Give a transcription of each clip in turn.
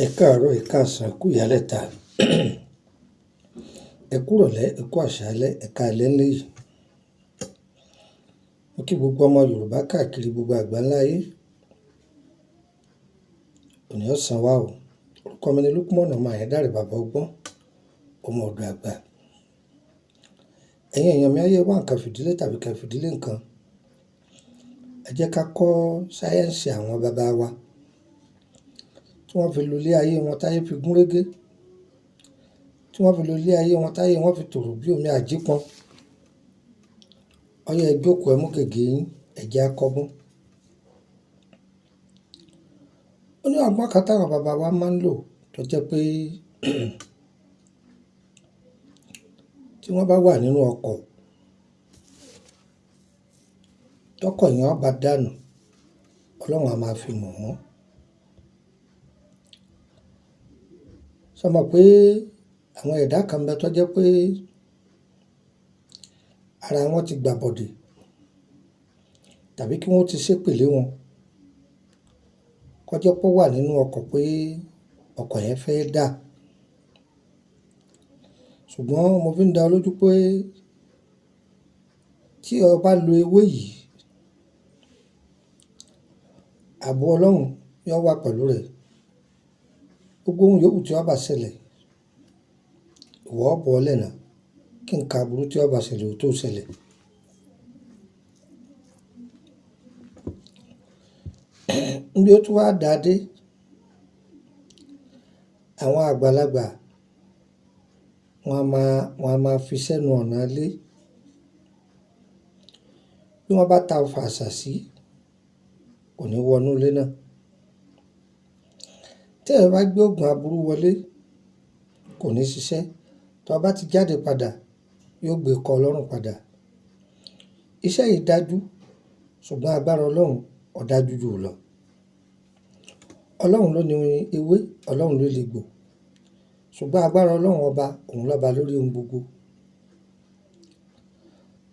Ẹ káàárọ̀, ẹ káàsán, ẹ kú ìyálẹ̀ta, ẹ kú ìrọ̀lẹ́, ẹ kú àṣálẹ́, ẹ káalẹ́ níyì. Mo kí gbogbo ọmọ Yorùbá káàkiri gbogbo àgbáńlá ayé. Òní ọ̀sán wa o. Orúkọ mi ni Lukman ọmọ Ayédáre bàbá ọgbọ́n, ọmọ ọ̀dọ̀ àgbà. Ẹ̀yin èèyàn mi ayé wá nǹkan fìdílé tàbí kẹ́ fìdílé nǹkan. Ẹ jẹ́ ká kọ́ sáyẹ́ǹsì àwọn bàbá wa tí wọ́n fi lo ilé ayé wọn táyé fi gún régé, tí wọ́n fi lo ilé ayé wọn táyé wọ́n fi tòrò bí omi àjípọn. Ọyá ẹ jókòó, ẹ mú gègé yín, ẹ jẹ́ á kọ́gbọ́n. Ó ní ọgbọ́n kan táwọn bàbá wa máa ń lò tó jẹ́ pé tí wọ́n bá wà nínú ọkọ̀, tọkọ̀ yẹn ó bá dànù, Ọlọ́run á máa fi mọ̀ wọ́n. Sọ mọ̀ pé àwọn ẹ̀dá kan bẹ tó jẹ́ pé ara wọn ti gbàbọ̀dè tàbí kí wọ́n ti ṣépèlé wọn kọjá pọ̀ wà nínú ọkọ̀ pé ọkọ̀ yẹn fẹ́ dà. Ṣùgbọ́n mo fi ń dá ọ lójú pé tí o bá lo ewé yìí, ààbò Ọlọ́run yóò wà pẹ̀lú rẹ̀. Gbogbo ohun yòówù tí ó bá ṣẹlẹ̀, ìwọ ó bọ́ lẹ́nà kí nǹkan aburú tí ó bá ṣẹlẹ̀ ó tó ṣẹlẹ̀. Níbi ó tún wá dàdé, àwọn àgbàlagbà wọn a máa fi sẹ́nu ọ̀nà ilé. Bí wọ́n bá ta fàṣà sí, kò ní wọnú ilé náà. Tí ẹ bá gbé oògùn aburú wọlé, kò ní ṣiṣẹ́. Tí o bá ti jáde padà, yóò gbé kọ Ọlọ́run padà. Iṣẹ́ yìí dájú, ṣùgbọ́n agbára Ọlọ́run ó dájú jù lọ. Ọlọ́run ló ní ewé, Ọlọ́run ló lè gbò. Ṣùgbọ́n agbára Ọlọ́run ọba, òun lọ́ba lórí ohun gbogbo.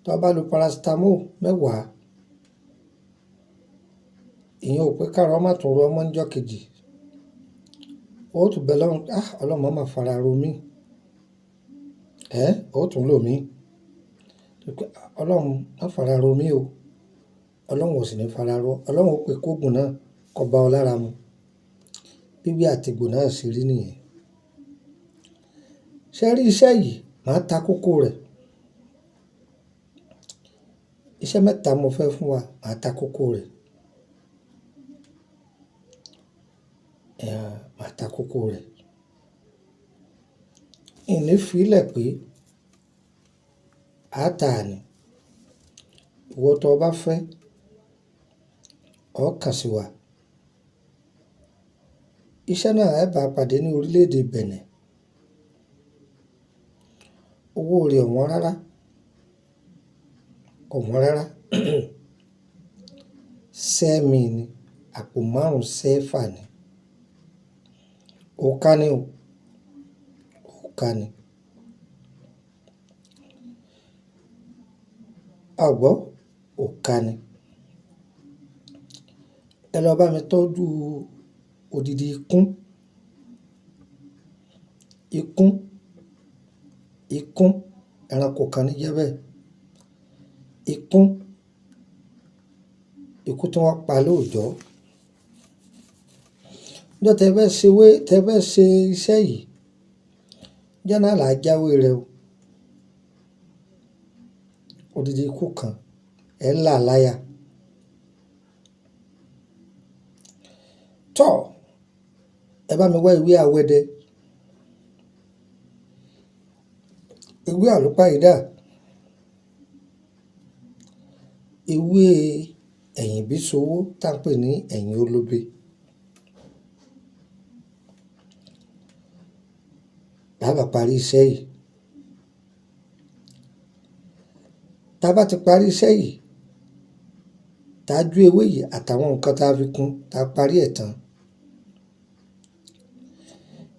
Tí o bá lo paracetamol 10, ìyẹn ò pé káàrọ̀ má tún ro ọmọ níjọ́ kejì. Ó tún bẹ lọ́run, Ọlọ́run má fara ro mí. Ó tún lò mí. Ọlọ́run má fara ro mí o. Ọlọ́run ò sì ní fara ro. Ọlọ́run ó pe kóògùn náà kó bá ọ lára mu. Bíbí àtìgbò náà ṣe rí nìyẹn. Ṣé rí iṣẹ́ yìí, màá ta kókó rẹ̀. Iṣẹ́ 3 mo fẹ́ fún wa, màá ta kókó rẹ̀. Màá ta kókó rẹ̀. Ìní fi ilẹ̀ pé a tà ní. Ìwọ tó bá fẹ́, ó kàn sí wa. Iṣẹ́ náà ẹ bá pàdé ní orílẹ̀-èdè Benin. Owó rẹ̀ ò wọ́n rárá. Kò wọ́n rárá. Sẹ́mi ni, àpò 5 sẹ́fà ni. Òkà ni o. Òkà ni. Àgbọ̀ òkà ni. Ẹ lọ bá mi tọ́jú odidi ikún, ẹranko kan ní jẹ́ bẹ́ẹ̀. Ikún tí wọ́n pa lóòjọ́. Níjọ́ tẹ fẹ́ ṣe iṣẹ́ yìí, níjọ́ náà là á jáwé rẹ̀ o. Odidi ikún kan, ẹ̀ là láyà. Tọ́, ẹ bá mi wá ewé awẹ́dẹ. Ewé àlùpàídà. Ewé ẹ̀yìn bísowó tá ń pè ní ẹ̀yìn olóbe. Bàbá parí iṣẹ́ yìí. Tá bá ti parí iṣẹ́ yìí, tá ju ewé yìí àtàwọn nǹkan tá fi kún, tá parí ẹ̀ tán.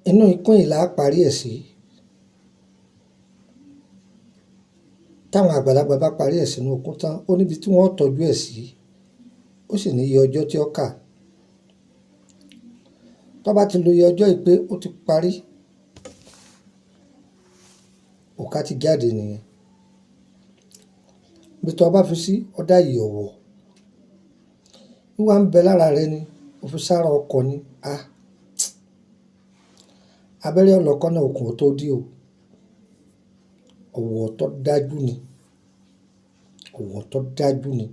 Inú ikún yìí là á parí ẹ̀ sí. Táwọn àgbàlagbà bá parí ẹ̀ sínú ikún tán, ó níbi tí wọ́n tọ́jú ẹ̀ sí. Ó sì ní iye ọjọ́ tí ó kà. tó bá ti lo iye ọjọ́ yìí pé ó ti parí, òkà ti jáde nìyẹn. Bí tó bá fi sí ọ̀dà yìí ọ̀wọ̀ wíwá ń bẹ lára rẹ ni ó fi sára ọkọ̀ ni abẹ́rẹ́ ọlọ́kọ́ náà okùn tó dí o. Ọ̀wọ̀ tó dájú ni, ọ̀wọ̀ tó dájú ni.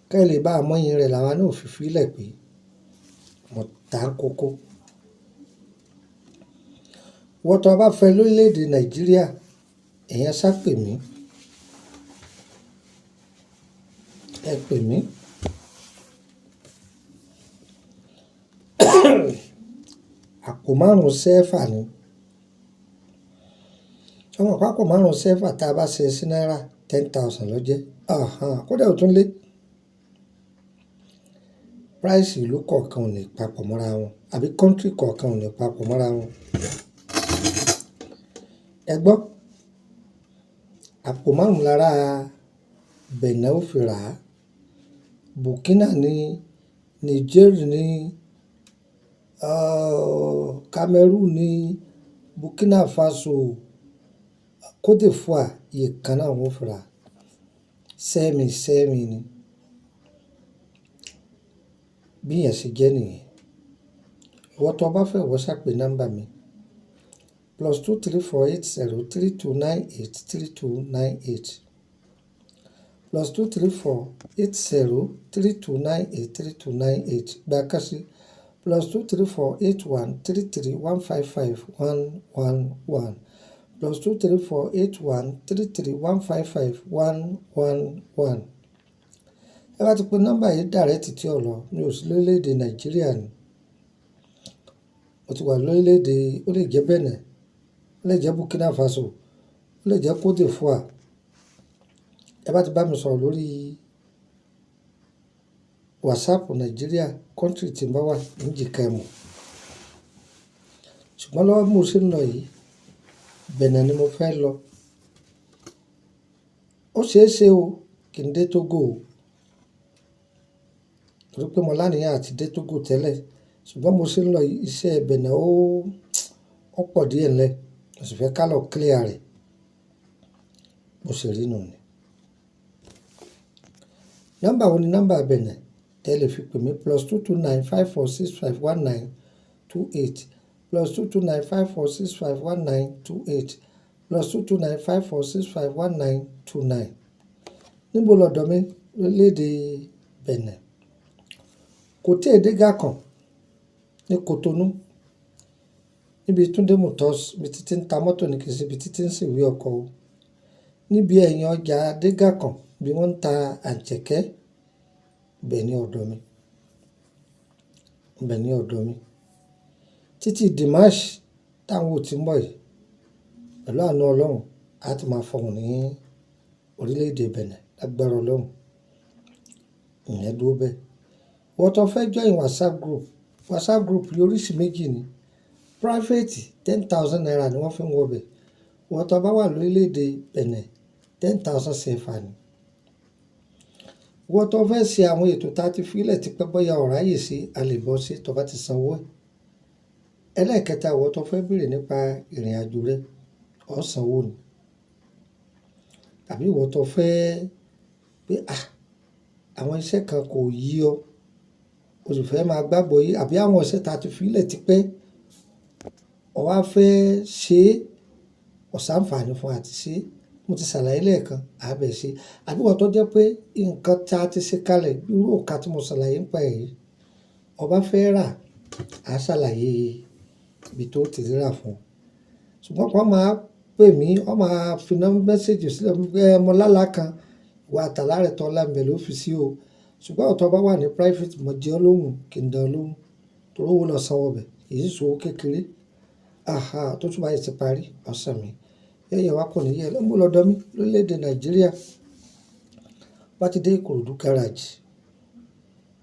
Kẹ́ lè bá àmọ́yìn rẹ̀ làwa náà fi fílẹ̀ pé mo ta kókó. Wọ́n tó bá fẹ́ lórílẹ̀‐èdè Nàìjíríà, èèyàn sá pè mí. Ẹ pè mí. Àpò 5 sẹ́fà ni. Ọmọ àpapọ̀ 5 sẹ́fà tá a bá ṣe sí náírà 10,000 ló jẹ́. Kódà ó tún lé. Price ìlú kọ̀ọ̀kan ò ní papọ̀ mọ́ra wọn, àbí country kọ̀ọ̀kan ò ní papọ̀ mọ́ra wọn. Ẹ gbọ́, àpò 5 lára Benin ó fi rà á, Burkina ní, Niger ní, Cameroon ní, Burkina Faso, Côte d'Ivoire iye kan náà wọ́n fi rà á. Sẹ́mi ni. Bí yẹn ṣe jẹ́ nìyẹn. Ìwọ tó bá fẹ́ wọ ṣàpè nọ́mbà mi +2348032983298 +2348032983298 gbàkásí +2348133155111 +2348133155111. Ẹ bá ti pe nọ́mbà yìí dàrẹ́tì tí ò lọ, mi ò sí lórílẹ̀‐èdè Nàìjíríà ni. Mo ti wà lórílẹ̀‐èdè, ó lè jẹ́ Benin, ó lè jẹ́ Burkina Faso, ó lè jẹ́ Côte d'Ivoire. Ẹ bá ti bá mi sọ̀rọ̀ lórí WhatsApp Nàìjíríà, country tí n bá wà ní jìkà ẹ̀mọ́. Ṣùgbọ́n lọ́wọ́ mo ṣe ń lọ yìí, Benin ni mo fẹ́ lọ. Ó ṣeé ṣe o kí n dé Togo o, torí pé mo láníyàn àti dé Togo tẹ́lẹ̀. Ṣùgbọ́n mo ṣe ń lọ yìí, iṣẹ́ Benin ó pọ̀ díẹ̀ ńlẹ̀, mo sì fẹ́ ká lọ clear rẹ̀. Mo sì rí nù ni. Nọ́mbà wo ni nọ́mbà Benin? Ẹ lè fi pè mí +22954651928 +22954651928 +22954651929. Níbo lọ̀dọ̀ mi lórílẹ̀‐èdè Benin? Kòtí Èdégà kan ní Cotonou, níbi Túndé Motors, ibi títí ń ta mọ́tò ní kìí ṣe ibi títí ń ṣèwé ọkọ̀ o. Níbi ẹ̀yìn ọjà Dégà kan bí wọ́n ń ta àǹtẹ̀kẹ́, ibẹ̀ ní ọ̀dọ̀ mi. Ibẹ̀ ní ọ̀dọ̀ mi. Títí Dimash táwọn ò tí ń bọ̀ yìí, pẹ̀lú àánú Ọlọ́run, a ti máa fọhùn ní orílẹ̀‐èdè Benin lágbára Ọlọ́run. Ìyẹn dúró bẹ́ẹ̀. Wọ́n tó fẹ́ join WhatsApp group yìí oríṣi méjì ni. Private 10,000 naira ni wọ́n fi ń wọ bẹ̀. Wọ́n tó bá wà lórílẹ̀‐èdè Benin 10,000 sefa ni. Wọ́n tó fẹ́ ṣe àwọn ètò tá a ti fílẹ̀ ti pẹ́ bọ́yá ọ̀rá yìí sí a lè bọ́ sí tó bá ti sanwó ẹ̀. Ẹlẹ́ẹ̀kẹta, wọ́n tó fẹ́ béèrè nípa ìrìn àjò rẹ̀, ó sanwó ni. Tàbí wọ́n tó fẹ́ pé àwọn iṣẹ́ kan kò yí ọ, o sì fẹ́ máa gbàgbọ́ yìí, àbí àwọn iṣẹ́ tá a ti fílẹ̀ ti pẹ́, o wá fẹ́ ṣe ọ̀sánfààní fún àti ṣe. Mo ti ṣàlàyé lẹ́ẹ̀kan, àbẹ̀ ṣe. Àbí wọ́n tó jẹ́ pé nǹkan tá a ti ṣe kalẹ̀, irú òkà tí mo ṣàlàyé ń pa èyí, ọba fẹ́ rà, á ṣàlàyé ibi tó ti rà fún un. Ṣùgbọ́n wọ́n máa pè mí, wọ́n máa fi mẹ́sẹ̀jì sílẹ̀, mo lálá kan, ìwà àtàlà rẹ̀ tọ́ láǹbẹ̀ ló fi sí o. Ṣùgbọ́n ọ̀tọ̀ bá wà ní private, mo jẹ́ olóhùn kí n dá olóhùn, torí owó lọ sanwó bẹ̀, èyí sọ owó kékeré. Tó tún bá yẹ ti parí, ọ̀sán mi. Ẹ̀yẹ wa kò ní yẹ lọ́mú lọ́dọ̀ mi lórílẹ̀‐èdè Nàìjíríà. Bá ti dé Ìkòròdú garage,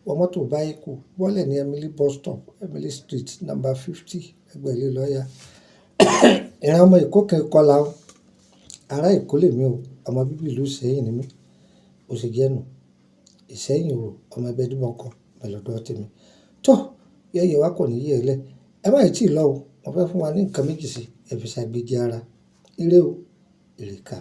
wọ́n mọ́tò báyìí kù, wọ́lẹ̀ ní Emily bus stop, Emily Street, number 50, ẹgbẹ́ ilé lọ́ọ̀yà. Ìran ọmọ Èkó kan kọlà o. Ará Èkó lè mí o, ọmọ bíbí ìlú Ìṣẹ́yìn ni mí. Ó sì jẹ́ nù. Ìṣẹ́yìn o, ọmọ ẹgbẹ́ Dúmọ̀kọ, pẹ̀lọ́dọ̀ tèmi. Tó, yẹ́yẹ́ wa kò ní yẹ̀ ẹ́ lẹ̀. Ẹ má ì tí ì lọ o. Mo fẹ́ fún wa ní nǹkan méjì sí ẹ fi ṣàgbéjì ara. Ire o, ire ká.